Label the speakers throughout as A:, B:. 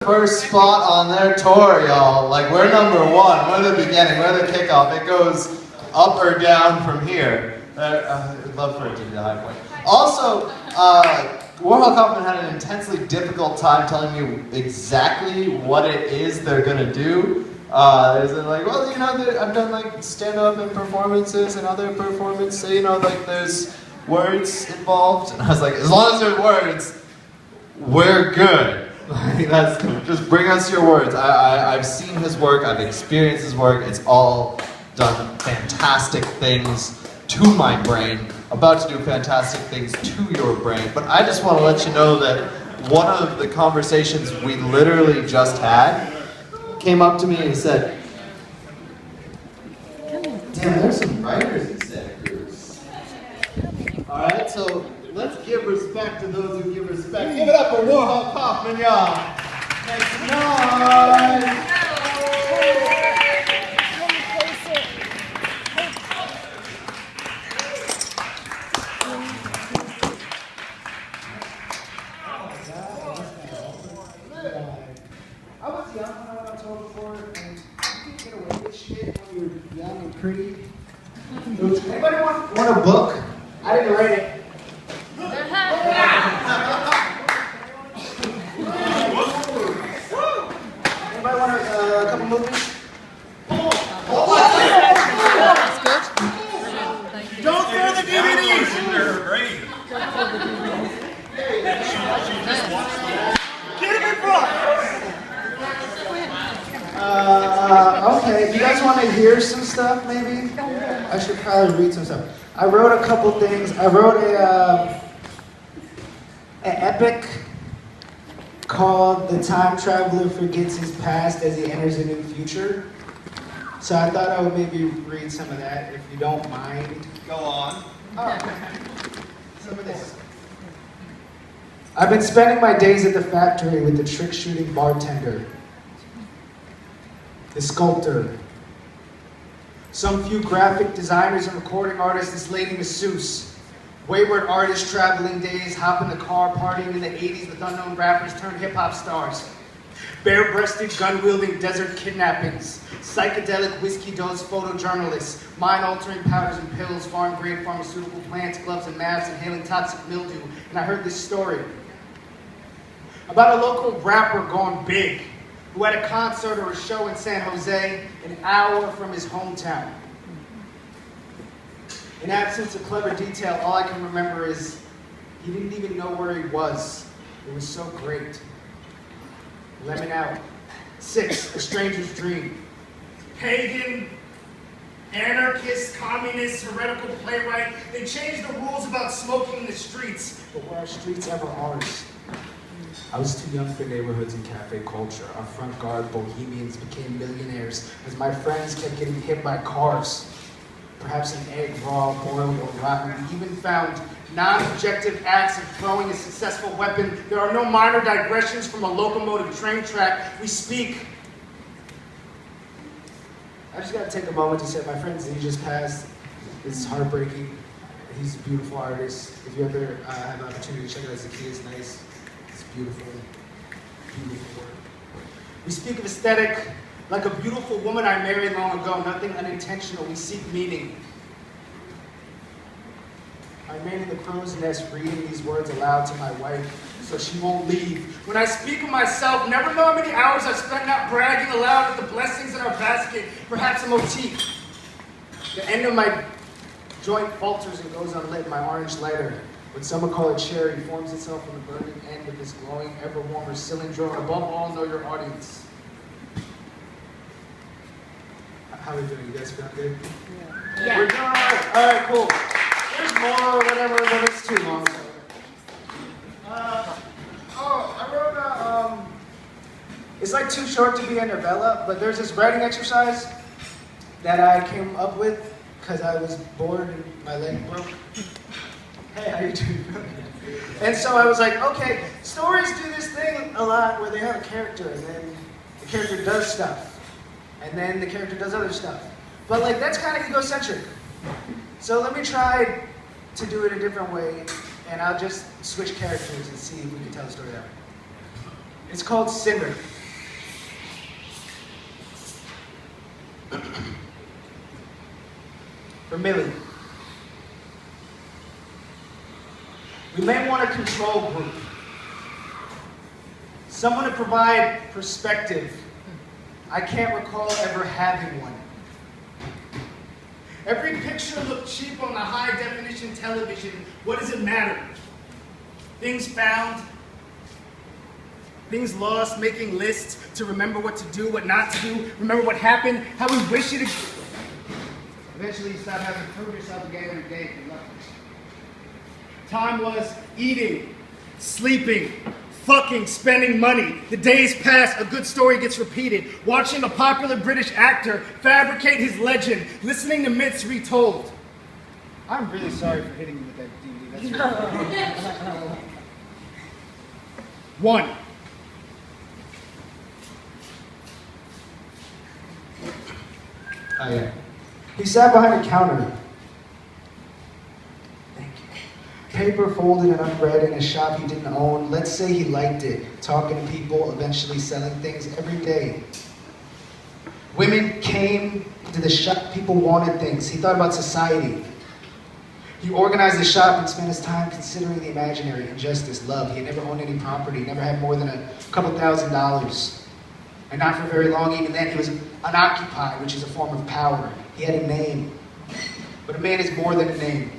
A: First spot on their tour, y'all. Like, we're number one. We're the beginning. We're the kickoff. It goes up or down from here. I'd love for it to be the high point. Also, Warhol Kaufman had an intensely difficult time telling you exactly what it is they're gonna do. Is it like, well, you know, I've done like stand-up and performances and other performances, you know, like there's words involved. And I was like, as long as there's words, we're good. Like, that's just bring us your words. I've seen his work. I've experienced his work. It's all done fantastic things to my brain. About to do fantastic things to your brain. But I just want to let you know that one of the conversations we literally just had came up to me and he said, "Damn, there's some writers in Santa Cruz." All right, so let's give respect to those who give respect. Give it up for Warhol Kaufman, y'all. Make some noise.
B: I was young when I went on tour before, and you can get away with shit when you're young and pretty. Anybody want a book? I didn't write it. Anybody want a couple movies?
C: That's good.
D: Don't throw the DVDs! They're great. Get him in front!
B: Okay, you guys want to hear some stuff, maybe? I should probably read some stuff. I wrote a couple things. I wrote an epic called "The Time Traveler Forgets His Past as He Enters a New Future." So I thought I would maybe read some of that, if you don't mind.
A: Go on.
B: Some of this. I've been spending my days at the factory with the trick-shooting bartender, the sculptor, some few graphic designers and recording artists, this lady masseuse, wayward artists traveling days, hop in the car, partying in the 80s with unknown rappers turned hip-hop stars, bare-breasted, gun-wielding desert kidnappings, psychedelic whiskey-dosed photojournalists, mind-altering powders and pills, farm-grade pharmaceutical plants, gloves and masks, inhaling toxic mildew. And I heard this story about a local rapper gone big, who had a concert or a show in San Jose, an hour from his hometown. In absence of clever detail, all I can remember is he didn't even know where he was. It was so great. Lemon out. 6, A Stranger's Dream. Pagan, anarchist, communist, heretical playwright, they changed the rules about smoking in the streets. But were our streets ever ours? I was too young for neighborhoods and cafe culture. Our front guard bohemians became millionaires as my friends kept getting hit by cars. Perhaps an egg raw, boiled, or rotten. We even found non-objective acts of throwing a successful weapon. There are no minor digressions from a locomotive train track. We speak. I just gotta take a moment to say my friend Z just passed. It's heartbreaking. He's a beautiful artist. If you ever have an opportunity to check it out, Zacchaeus Nice. It's beautiful, beautiful work. We speak of aesthetic like a beautiful woman I married long ago, nothing unintentional, we seek meaning. I remain in the crow's nest reading these words aloud to my wife so she won't leave. When I speak of myself, never know how many hours I've spent not bragging aloud at the blessings in our basket, perhaps a motif. The end of my joint falters and goes unlit, my orange lighter. What some would call a cherry forms itself on the burning end of this glowing, ever warmer cylinder. Above all, know your audience. How are we doing? You guys feeling good?
C: Yeah.
B: We're doing all right. All right, cool. There's more or whatever, but it's too long. I wrote it's like too short to be a novella, but there's this writing exercise that I came up with because I was bored and my leg broke. Hey, how you doing? And so I was like, okay, stories do this thing a lot where they have a character and then the character does stuff. And then the character does other stuff. But like, that's kind of egocentric. So let me try to do it a different way, and I'll just switch characters and see if we can tell the story that way. It's called Cinder. for Millie. We may want a control group. Someone to provide perspective. I can't recall ever having one. Every picture looked cheap on the high-definition television. What does it matter? Things found, things lost, making lists to remember what to do, what not to do, remember what happened, how we wish it. Eventually you stop having to prove yourself again every day. Time was eating, sleeping, fucking, spending money. The days pass, a good story gets repeated. Watching a popular British actor fabricate his legend, listening to myths retold. I'm really sorry for hitting you with that DVD. That's really One.
A: Oh yeah.
B: He sat behind a counter. Thank you. Paper folded and unread in a shop he didn't own. Let's say he liked it. Talking to people, eventually selling things every day. Women came to the shop. People wanted things. He thought about society. He organized the shop and spent his time considering the imaginary, injustice, love. He had never owned any property, never had more than a couple $1,000s. And not for very long, even then, he was unoccupied, which is a form of power. He had a name. But a man is more than a name.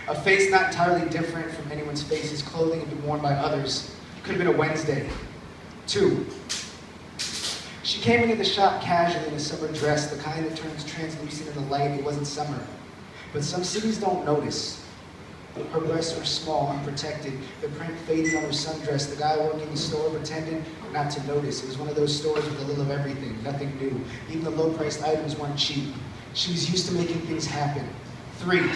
B: A face not entirely different from anyone's face. His clothing had been worn by others. It could have been a Wednesday. 2. She came into the shop casually in a summer dress, the kind that turns translucent in the light. It wasn't summer. But some cities don't notice. Her breasts were small, unprotected, the print faded on her sundress. The guy working the store pretended not to notice. It was one of those stores with a little of everything, nothing new. Even the low-priced items weren't cheap. She was used to making things happen. 3.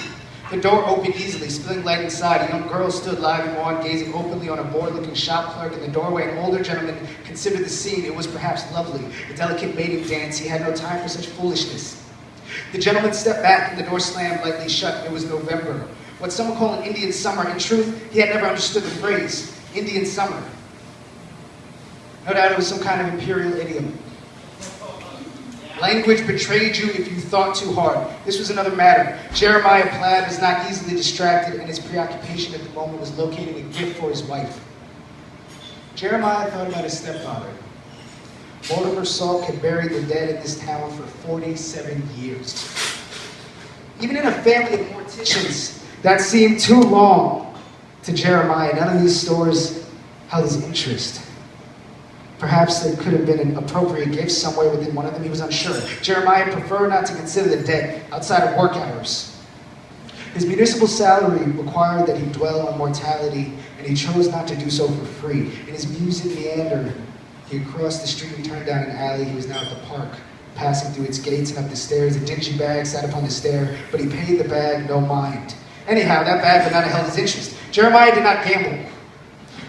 B: The door opened easily, spilling light inside. A young girl stood live and on, gazing openly on a bored-looking shop clerk in the doorway. An older gentleman considered the scene. It was perhaps lovely, a delicate mating dance. He had no time for such foolishness. The gentleman stepped back and the door slammed lightly shut. It was November. What some would call an Indian summer. In truth, he had never understood the phrase, Indian summer. No doubt it was some kind of imperial idiom. Language betrayed you if you thought too hard. This was another matter. Jeremiah Plaid was not easily distracted, and his preoccupation at the moment was locating a gift for his wife. Jeremiah thought about his stepfather. Mortimer Salk had buried the dead in this town for 47 years. Even in a family of morticians, that seemed too long to Jeremiah. None of these stores held his interest. Perhaps there could have been an appropriate gift somewhere within one of them. He was unsure. Jeremiah preferred not to consider the dead outside of work hours. His municipal salary required that he dwell on mortality, and he chose not to do so for free. In his musing meander, he had crossed the street and turned down an alley. He was now at the park, passing through its gates and up the stairs. A dingy bag sat upon the stair, but he paid the bag no mind. Anyhow, that bag would not have held his interest. Jeremiah did not gamble.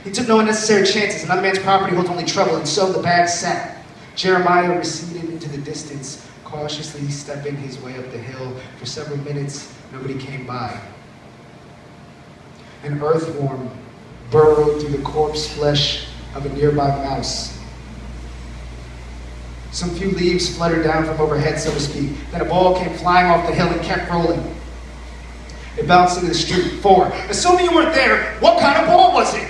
B: He took no unnecessary chances. Another man's property holds only trouble, and so the bag sat. Jeremiah receded into the distance, cautiously stepping his way up the hill. For several minutes, nobody came by. An earthworm burrowed through the corpse flesh of a nearby mouse. Some few leaves fluttered down from overhead, so to speak. Then a ball came flying off the hill and kept rolling. It bounced into the street. 4. Assuming you weren't there, what kind of ball was it?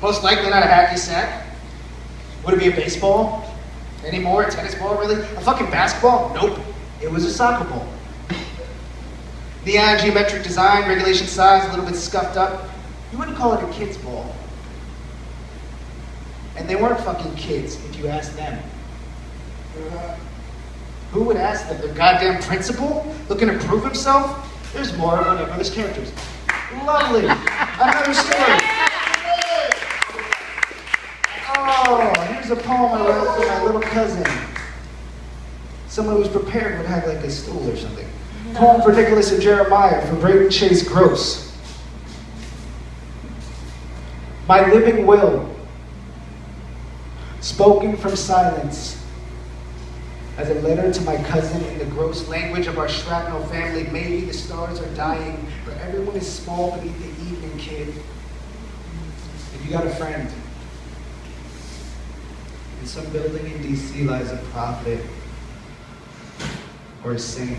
B: Most likely not a hacky sack. Would it be a baseball? Anymore? A tennis ball, really? A fucking basketball? Nope. It was a soccer ball. Neon geometric design, regulation size, a little bit scuffed up. You wouldn't call it a kid's ball. And they weren't fucking kids, if you asked them. Who would ask them? Their goddamn principal? Looking to prove himself? There's more, whatever, there's characters. Lovely. Another story. Oh, here's a poem I wrote for my little cousin. Someone who was prepared would have like a stool or something. Poem for Nicholas and Jeremiah for Braden Chase Gross. My living will, spoken from silence, as a letter to my cousin in the gross language of our shrapnel family. Maybe the stars are dying, but everyone is small beneath the evening, kid. If you got a friend, in some building in DC lies a prophet. or a saint,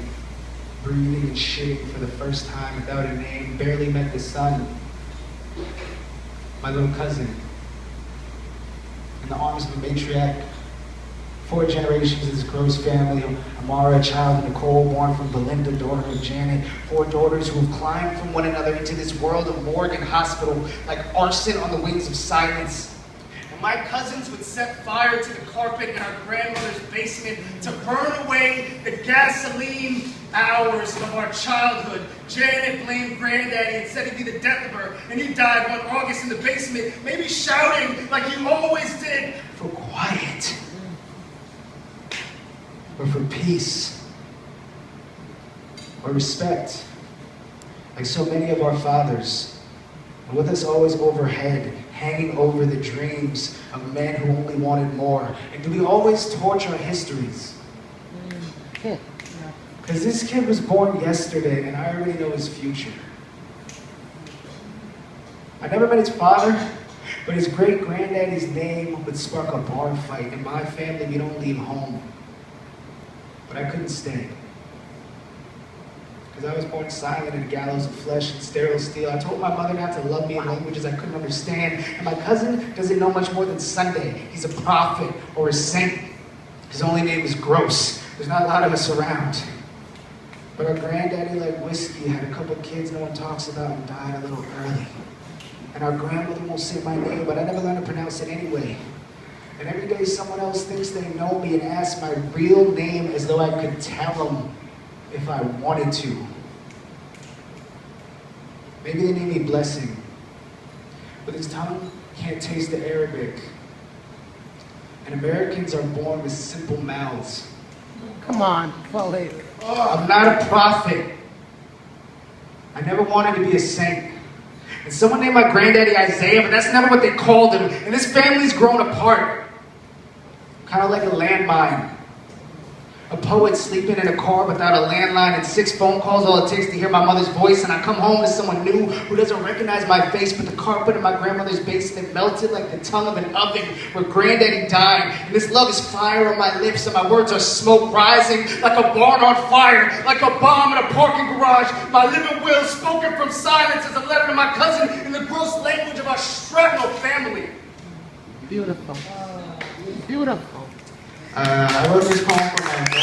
B: breathing and shitting for the first time without a name, barely met the sun. My little cousin, in the arms of a matriarch, 4 generations of this gross family, Amara, a child of Nicole, born from Belinda, daughter of Janet, 4 daughters who have climbed from one another into this world of morgue and hospital like arson on the wings of silence. And my cousins would set fire to the carpet in our grandmother's basement to burn away the gasoline hours of our childhood. Janet blamed Granddaddy and said he'd be the death of her, and he died one August in the basement, maybe shouting like he always did for quiet. Or for peace, or respect, like so many of our fathers, and with us always overhead, hanging over the dreams of men who only wanted more. And do we always torch our histories? Because this kid was born yesterday, and I already know his future. I never met his father, but his great-granddaddy's name would spark a bar fight. In my family, we don't leave home. But I couldn't stay. Because I was born silent in a gallows of flesh and sterile steel. I told my mother not to love me in languages I couldn't understand. And my cousin doesn't know much more than Sunday. He's a prophet or a saint. His only name is Gross. There's not a lot of us around. But our granddaddy, like whiskey, had a couple kids no one talks about and died a little early. And our grandmother won't say my name, but I never learned to pronounce it anyway. And every day someone else thinks they know me and asks my real name as though I could tell them if I wanted to. Maybe they name me Blessing, but his tongue can't taste the Arabic. And Americans are born with simple mouths.
E: Come on, Waleed.
B: I'm not a prophet. I never wanted to be a saint. And someone named my granddaddy Isaiah, but that's never what they called him. And this family's grown apart. Kind of like a landmine. A poet sleeping in a car without a landline and 6 phone calls, all it takes to hear my mother's voice. And I come home to someone new who doesn't recognize my face, but the carpet in my grandmother's basement melted like the tongue of an oven where granddaddy died. And this love is fire on my lips, and my words are smoke rising like a barn on fire, like a bomb in a parking garage. My living will spoken from silence as a letter to my cousin in the gross language of our shrapnel family.
E: Beautiful. Beautiful.
B: I wrote this poem for my mother.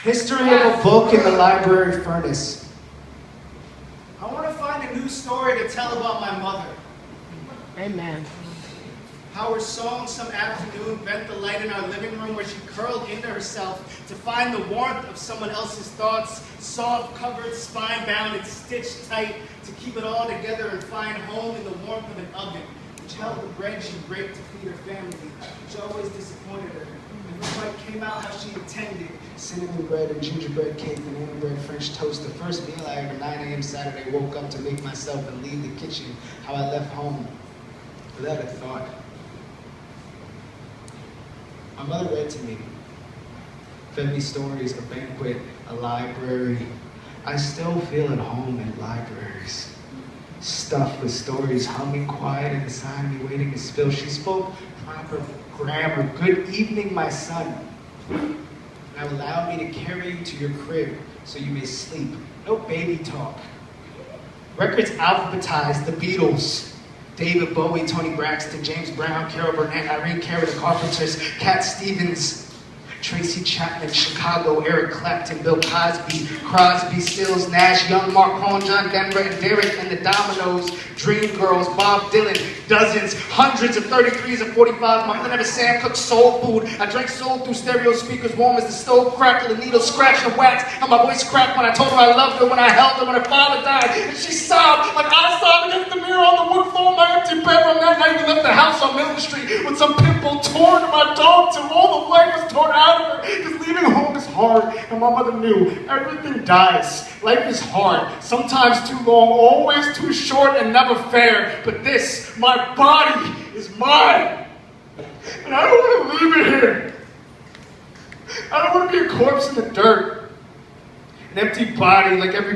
B: History of a book in the library furnace. I want to find a new story to tell about my mother.
E: Amen.
B: How her song some afternoon bent the light in our living room where she curled into herself to find the warmth of someone else's thoughts, soft, covered, spine-bound, and stitched tight to keep it all together and find home in the warmth of an oven, which held the bread she baked to feed her family, which always disappointed her. And the quite came out how she intended. Cinnamon bread and gingerbread cake, banana bread, French toast. The first meal I ate at 9 a.m. Saturday, woke up to make myself and leave the kitchen. How I left home without a thought. My mother read to me, fed me stories, a banquet, a library. I still feel at home in libraries, stuffed with stories, humming quiet and beside me, waiting to spill. She spoke proper grammar. Good evening, my son. And allowed me to carry you to your crib so you may sleep. No baby talk. Records alphabetized, the Beatles. David Bowie, Tony Braxton, James Brown, Carol Burnett, Irene Cara, the Carpenters, Cat Stevens, Tracy Chapman, Chicago, Eric Clapton, Bill Cosby, Crosby, Stills, Nash, Young, Mark Cohn, John Denver, and Derek and the Dominoes, Dreamgirls, Bob Dylan, dozens, hundreds of 33s and 45s. My mother never Sam cooked soul food. I drank soul through stereo speakers warm as the stove crackle, the needle scratch and wax, and my voice cracked when I told her I loved her, when I held her, when her father died, and she sobbed like I sobbed against the mirror on the wood floor of my empty bedroom. That night we left the house on Milton Street with some pimple torn to my dog till all the life was torn out of her. Because leaving home is hard, and my mother knew everything dies. Life is hard, sometimes too long, always too short, and never fair. But this, my body, is mine. And I don't want to leave it here. I don't want to be a corpse in the dirt. An empty body like every